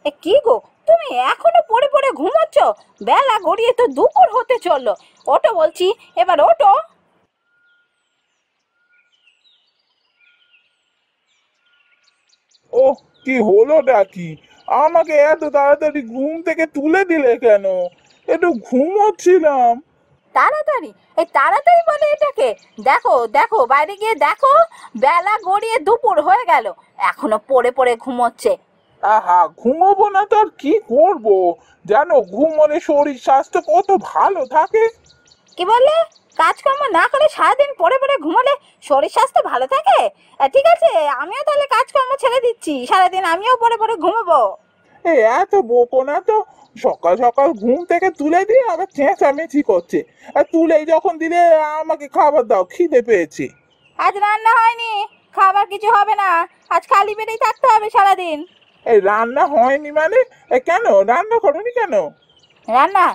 কি গো, তুমি এখনো পড়ে পড়ে ঘুমোচ্ছ? বেলা গড়িয়ে তো দুপুর হতে চললো। ওটো বলছি, এবার ওটো। ও, কি হলো নাকি? আমাকে এত তাড়াতাড়ি ঘুম থেকে তুলে দিলে কেন? একটু ঘুমোচ্ছিলাম। তাড়াতাড়ি? এই তাড়াতাড়ি বলে এটাকে? দেখো দেখো, বাইরে গিয়ে দেখো, বেলা গড়িয়ে দুপুর হয়ে গেল, এখনো পড়ে পড়ে ঘুমোচ্ছে। আহা, ঘুমোবো না তো আর কি করব? জানো, ঘুমোলে শরীর স্বাস্থ্য কত ভালো থাকে। কি বললে? কাজকর্ম না করে সারাদিন পড়ে পড়ে ঘুমালে শরীর স্বাস্থ্য ভালো থাকে? ঠিক আছে, আমিও তাহলে কাজকর্ম ছেড়ে দিচ্ছি, সারাদিন আমিও পড়ে পড়ে ঘুমাবো। এত বকো না তো। সকাল সকাল ঘুম থেকে তুলে দিয়ে আবার চেঁচামেচি করছে। আর তুলেই যখন দিলে আমাকে খাবার দাও, খিদে পেয়েছে। আজ রান্না হয়নি, খাবার কিছু হবে না, আজ খালি পেটেই থাকতে হবে সারাদিন। এই রান্না হয়নি মানে? কেন রান্না করনি কেন? রান্না?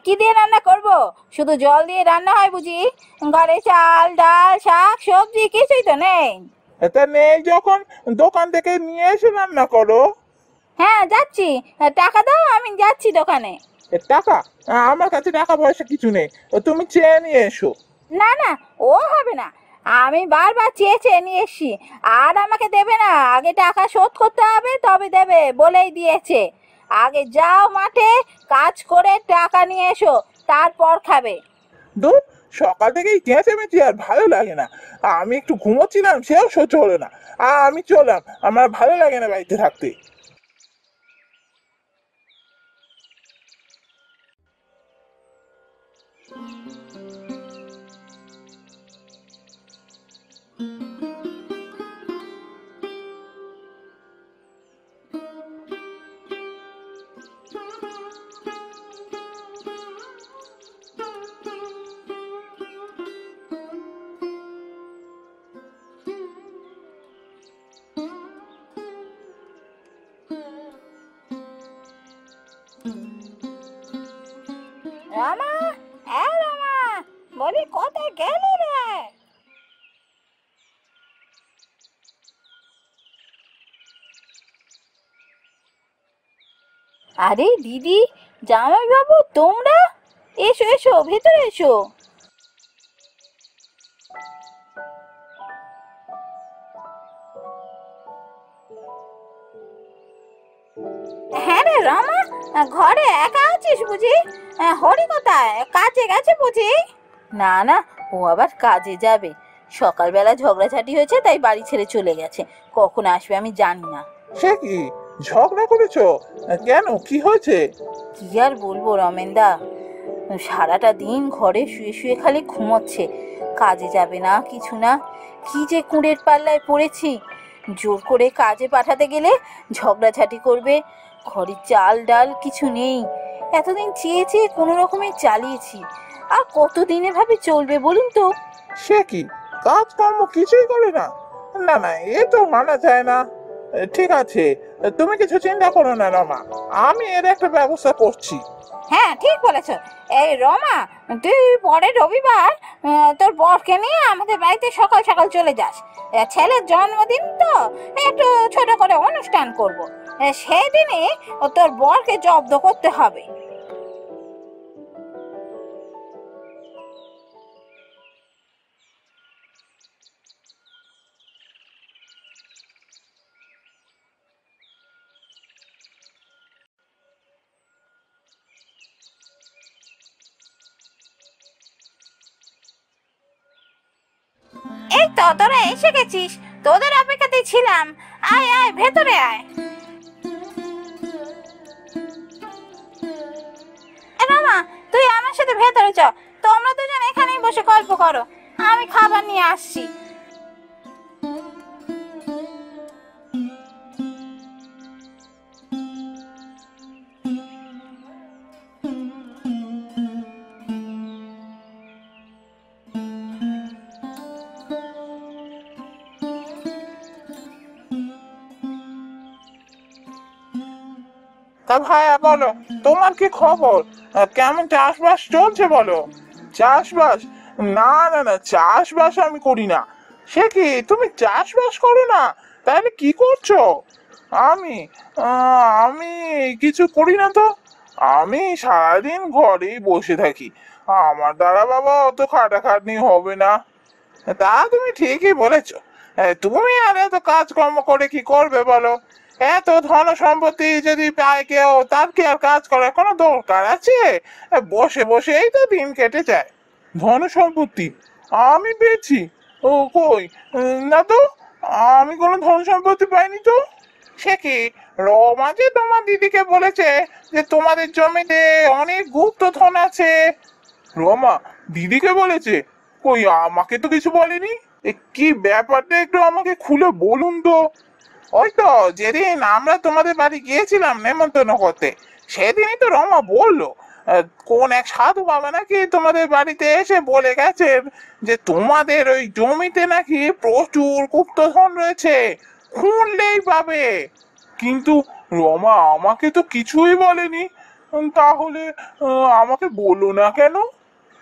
কি দিয়ে রান্না করব? শুধু জল দিয়ে রান্না হয় বুঝি? ঘরে চাল ডাল শাক সবজি কিছুই তো নেই। তা নেই যখন, দোকান থেকে নিয়ে এসে রান্না করো। হ্যাঁ যাচ্ছি, টাকা দাও, আমি যাচ্ছি দোকানে। টাকা? আমার কাছে টাকা পয়সা কিছু নেই। তুমি চেয়ে নিয়ে এসো। না না, ও হবে না, আমি বারবার চেয়ে চেয়ে নিয়ে এসছি, আর আমাকে দেবে না, আগে টাকা শোধ করতে হবে তবে দেবে বলেই দিয়েছে। আগে যাও মাঠে, কাজ করে টাকা নিয়ে এসো, তারপর খাবে। দূর, সকাল থেকেই চেঁচামেচি আর ভালো লাগে না। আমি একটু ঘুমোচ্ছিলাম, সেও সহ্য হলো না। আমি চললাম, আমার ভালো লাগে না বাড়িতে থাকতে। রামা, রামা, বলি কোথায় গেলি রে? আরে দিদি, জামাই বাবু, তোমরা এসো এসো, ভেতরে এসো। হ্যাঁ রে রমা, ঘরে একা আছিস বুঝি? হরি কোথায়, কাজে গেছে বুঝি? না না, ও আবার কাজে যাবে, সকালবেলা ঝগড়াঝাটি হয়েছে তাই বাড়ি ছেড়ে চলে গেছে, কখন আসবে আমি জানি না। সে কি, ঝগড়া করেছো? কেন, কি হয়েছে? কি আর বলবো রমেনদা, সারাটা দিন ঘরে শুয়ে শুয়ে খালি ঘুমোচ্ছে, কাজে যাবে না কিছু না। কি যে কুঁড়ের পাল্লায় পড়েছি, জোর করে কাজে পাঠাতে গেলে ঝগড়াঝাটি করবে, ঘরে চাল ডাল কিছু নেই, এতদিন চেয়ে চেয়ে কোনো রকমে চালিয়েছি, আর কতদিন এভাবে চলবে বলুন তো? সে কি, কাজকর্ম কিছুই করে না? না না, এ তো মানা যায় না। ঠিক আছে, তুমি কিছু চিন্তা করো না রমা, আমি এর একটা ব্যবস্থা করছি। হ্যাঁ ঠিক বলেছ। এই রমা, তুই পরের রবিবার তোর বরকে নিয়ে আমাদের বাড়িতে সকাল সকাল চলে যাস, ছেলের জন্মদিন তো, একটু ছোট করে অনুষ্ঠান করব, সেদিনে তোর বরকে জব্দ করতে হবে। এই তো তোরা এসে গেছিস, তোদের অপেক্ষাতেই ছিলাম, আয় আয় ভেতরে আয়। রমা, তুই আমার সাথে ভেতরে চ, তোমরা দুজন এখানেই বসে গল্প করো, আমি খাবার নিয়ে আসছি। তা ভাইয়া বলো, তোমার কি খবর? কেমন চাষবাস চলছে বলো? চাষবাস? না না না, চাষবাস আমি করি না। সে কি, তুমি চাষবাস করো না? তাহলে কি করছো? আমি আমি কিছু করি না তো। আমি সারাদিন ঘরেই বসে থাকি। আমার দ্বারা বাবা অত খাটাখাটনি হবে না। তা তুমি ঠিকই বলেছো। তুমি আর এত কাজকর্ম করে কি করবে বলো? এত ধন সম্পত্তি যদি পায় কেউ, তার কি আর কাজ করার কোনো দরকার আছে? বসে বসেই তো দিন কেটে যায়। ধন সম্পত্তি আমি পেয়েছি? ও কই, না তো, আমি কোনো ধন সম্পত্তি পাইনি তো। সে কি, রমা যে তোমার দিদিকে বলেছে যে তোমাদের জমিতে অনেক গুপ্ত ধন আছে? রমা দিদিকে বলেছে? কই, আমাকে তো কিছু বলেনি। কি ব্যাপারটা একটু আমাকে খুলে বলুন তো। ওই তো যেদিন আমরা তোমাদের বাড়ি গিয়েছিলাম নেমন্তন্ন করতে, সেদিনই তো রমা বললো কোন এক সাধু বাবা নাকি তোমাদের বাড়িতে এসে বলে গেছেন যে তোমাদের ওই জমিতে নাকি প্রচুর গুপ্তধন রয়েছে, খুঁড়লেই পাবে। কিন্তু রমা আমাকে তো কিছুই বলেনি। তাহলে আমাকে বললো না কেন?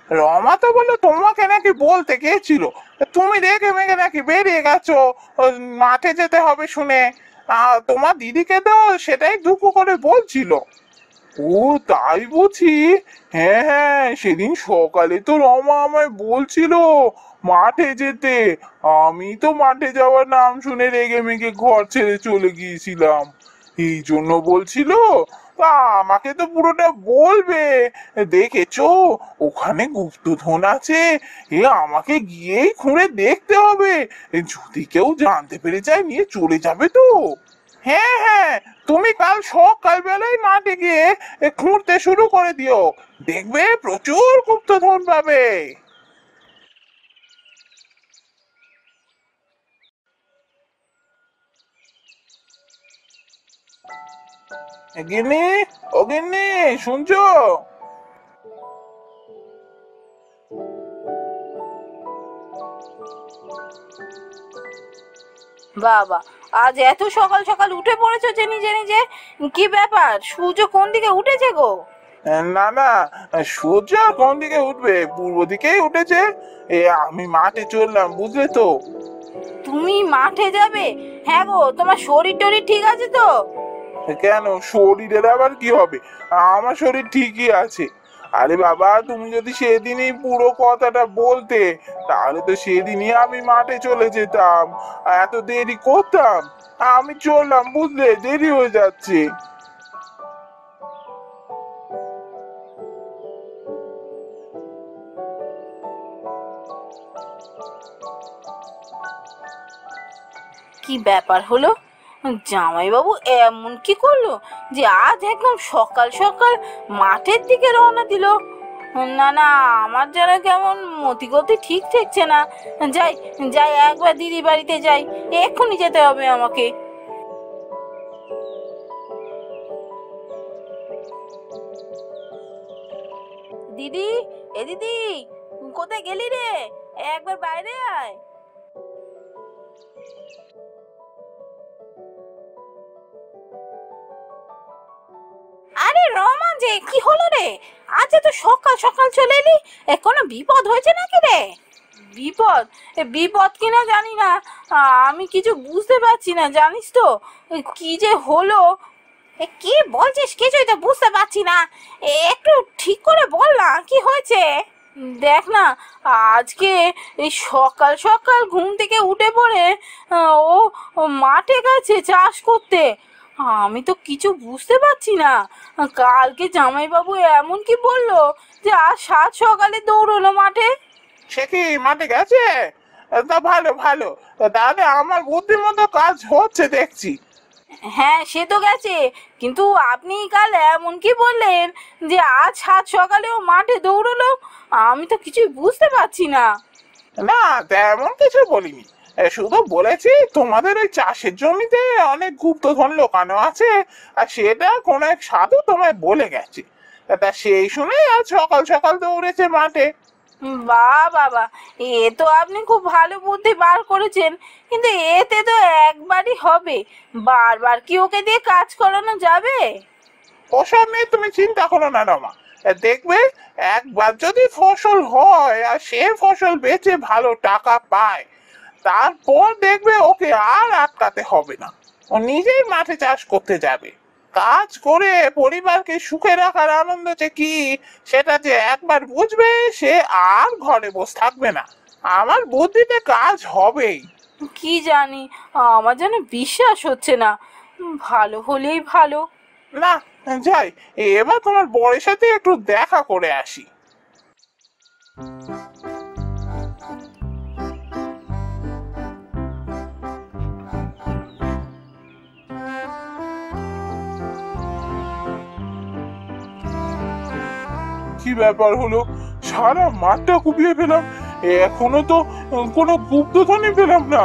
রমা তো বললো তোমাকে নাকি বলতে গেছিল, তুমি রেগে মেগে নাকি বেরিয়ে গেছো মাঠে যেতে হবে শুনে। তোমার দিদিকে তো সেটাই দুঃখ করে বলছিল। ও তাই বুঝি। হ্যাঁ হ্যাঁ, সেদিন সকালে তো রমা আমায় বলছিল মাঠে যেতে। আমি তো মাঠে যাওয়ার নাম শুনে রেগে মেগে ঘর ছেড়ে চলে গিয়েছিলাম। এই জন্য বলছিল। তা আমাকে তো পুরোটা বলবে। দেখেছো, ওখানে গুপ্তধন আছে। আমাকে গিয়েই খুঁড়ে দেখতে হবে। যদি কেউ জানতে পেরে যায় নিয়ে চলে যাবে তো। হ্যাঁ হ্যাঁ, তুমি কাল সকাল বেলায় মাঠে গিয়ে খুঁড়তে শুরু করে দিও। দেখবে প্রচুর গুপ্তধন পাবে। গিন্নি, ও গিন্নি, শুনছো? বাবা, আজ এত সকাল সকাল উঠে পড়েছো যে নিজে নিজে? কি ব্যাপার, সূর্য কোন দিকে উঠেছে গো? না না, সূর্য আর কোন দিকে উঠবে, পূর্ব দিকেই উঠেছে। আমি মাঠে চললাম, বুঝলে তো। তুমি মাঠে যাবে? হ্যাঁ গো, তোমার শরীর টরীর ঠিক আছে তো? কেন, শরীরের আবার কি হবে? আমার শরীর ঠিকই আছে। আরে বাবা, তুমি যদি সেদিনই পুরো কথাটা বলতে, তাহলে তো সেদিনই আমি মাঠে চলে যেতাম। এত দেরি করতাম? আমি চললাম, বুঝলে, দেরি হয়ে যাচ্ছে। কি ব্যাপার হলো? জামাইবাবু এমন কি করলো যে আজ একদম সকাল সকাল মাঠের দিকে রওনা দিল? না না, আমার যেন কেমন মতিগতি ঠিক ঠেকছে না। যাই যাই, একবার দিদি বাড়িতে যাই, এক্ষুনি যেতে হবে আমাকে। দিদি, এ দিদি, কোথায় গেলি রে? একবার বাইরে আয়। আরে রমা, যে কি হলো রে? আজ তো সকাল সকাল চলে এলি, কোনো বিপদ হয়েছে নাকি রে? বিপদ? বিপদ কিনা জানি না, আমি কিছু বুঝতে পারছি না, জানিস তো কি যে হলো। কি বলছিস? কিছুই তো বুঝতে পারছি না। একটু ঠিক করে বল না, কি হয়েছে? দেখ না, আজকে এই সকাল সকাল ঘুম থেকে উঠে পড়ে ও ও মাঠে গেছে চাষ করতে। আমি তো কিছু বুঝতে পারছি না। কালকে জামাইবাবু এমন কি বললো যে আজ সাত সকালে দৌড়লো মাঠে। সে কি, মাঠে গেছে? তা ভালো ভালো। তাহলে আমার বুদ্ধিমতো কাজ হচ্ছে দেখছি। হ্যাঁ, সে তো গেছে, কিন্তু আপনি কাল এমন কি বললেন যে আজ সাত সকালেও মাঠে দৌড়লো? আমি তো কিছুই বুঝতে পারছি না। না, তেমন কিছু বলিনি। শুধু বলেছি তোমাদের ওই চাষের জমিতে অনেক গুপ্তধন লুকানো আছে, আর সেটা কোন এক সাধু তোমায় বলে গেছে। তা সেই শুনে আজ সকাল সকাল দৌড়েছে মাঠে। বাহ বাবা, এ তো আপনি খুব ভালো বুদ্ধি বার করেছেন, কিন্তু এতে তো একবারই হবে, বারবার কি ওকে দিয়ে কাজ করানো যাবে? ওসব নিয়ে তুমি চিন্তা করো না রমা। দেখবে, একবার যদি ফসল হয় আর সে ফসল বেচে ভালো টাকা পায়, তারপর দেখবে ওকে আর আটকাতে হবে না। ও নিজেই মাঠে চাষ করতে যাবে। কাজ করে পরিবারকে সুখে রাখার আনন্দ যে কি সেটা যে একবার বুঝবে, সে আর ঘরে বসে থাকবে না। আমার বুদ্ধিতে কাজ হবেই। কি জানি, আমার যেন বিশ্বাস হচ্ছে না। ভালো হলেই ভালো। না, যাই, এবার তোমার বরের সাথে একটু দেখা করে আসি। কি ব্যাপার হলো, সারা মাঠটা কুপিয়ে ফেলাম, এখনো তো কোনো গুপ্তধনই পেলাম না।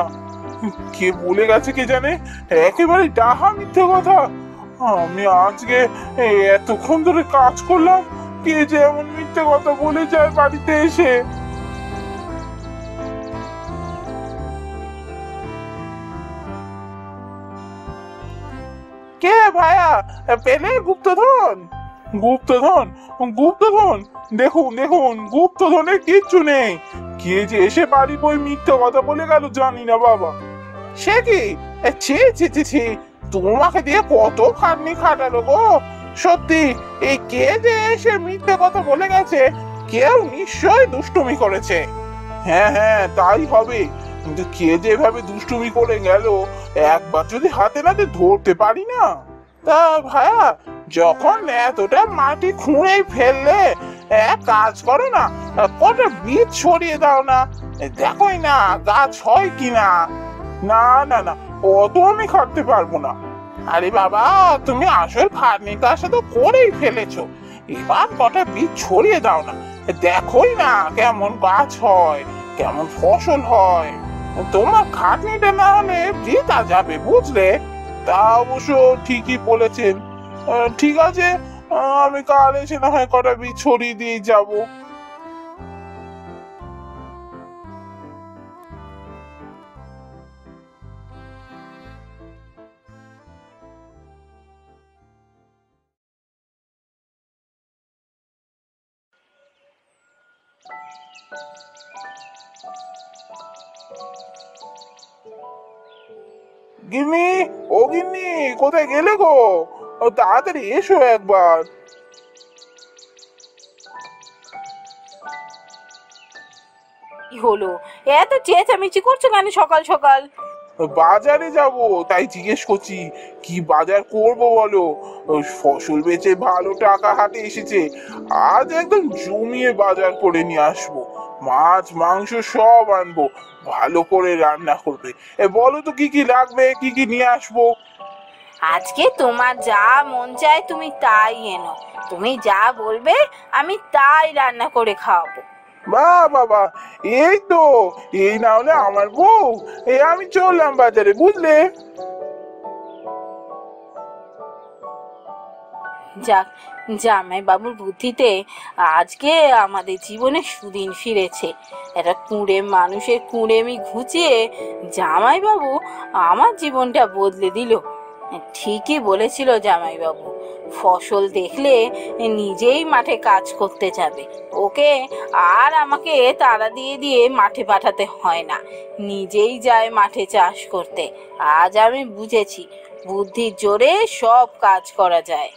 কে বলে গেছে কে জানে, একেবারে ডাহা মিথ্যে কথা। আমি আজকে এতক্ষণ ধরে কাজ করলাম, কে যে এমন মিথ্যে কথা বলে যায় বাড়িতে এসে। কে ভাইয়া, পেলে গুপ্তধন? গুপ্তধন? গুপ্তধন? দেখুন দেখুন, গুপ্তধনের কিচ্ছু নেই। কে যে এসে বাড়ি বই মিথ্যে কথা বলে গেল জানি না বাবা। সে কি, ছি ছি ছি ছি, তোমাকে দিয়ে কত খাটনি খাটালো গো। সত্যি, এই কে যে এসে মিথ্যে কথা বলে গেছে, কেউ নিশ্চয়ই দুষ্টুমি করেছে। হ্যাঁ হ্যাঁ, তাই হবে। কিন্তু কে যে এভাবে দুষ্টুমি করে গেল, একবার যদি হাতে নাতে ধরতে পারি না। তা ভাইয়া, যখন এতটা মাটি খুঁড়েই ফেললে, এক কাজ করো না, কটা বীজ ছড়িয়ে দাও না, দেখোই না গাছ হয় কিনা। না না না, অত আমি খাটতে পারবো না। আরে বাবা, তুমি আসল খাটনিটা তো করেই ফেলেছো, এবার কটা বীজ ছড়িয়ে দাও না, দেখোই না কেমন গাছ হয়, কেমন ফসল হয়। তোমার খাটনিটা না হলে বৃথা যাবে, বুঝলে? তা অবশ্য ঠিকই বলেছেন। ঠিক আছে, আমি কাল এসে না হয় কটা বীজ ছড়িয়ে দিয়ে যাবো। গিন্নি, ও গিন্নি, কোথায় গেলে গো? ও তাড়াতাড়ি এসো একবার। কি হলো, এত চেঁচামেচি করছো কেন সকাল সকাল? বাজারে যাব, তাই জিজ্ঞেস করছি কি বাজার করব বলো। ওই ফসল বেচে ভালো টাকা হাতে এসেছে, আজ একদম জমিয়ে বাজার করে নিয়ে আসবো। মাছ মাংস সব আনবো, ভালো করে রান্না করবে। বলো তো কি কি লাগবে, কি কি নিয়ে আসবো। আজকে তোমার যা মন চায় তুমি তাই এনো। তুমি যা বলবে আমি তাই রান্না করে খাওয়াবো। বাবা, এই তো, এই না হলে আমার বউ। আমি চললাম বাজারে, বুঝলে? যাক, জামাই বাবুর বুদ্ধিতে আজকে আমাদের জীবনে সুদিন ফিরেছে। একটা কুঁড়ে মানুষের কুঁড়েমি ঘুচিয়ে জামাই বাবু আমার জীবনটা বদলে দিল। ঠিকই বলেছিল জামাই বাবু, ফসল দেখলে নিজেই মাঠে কাজ করতে যাবে। ওকে আর আমাকে তাড়া দিয়ে দিয়ে মাঠে পাঠাতে হয় না, নিজেই যায় মাঠে চাষ করতে। আজ আমি বুঝেছি, বুদ্ধির জোরে সব কাজ করা যায়।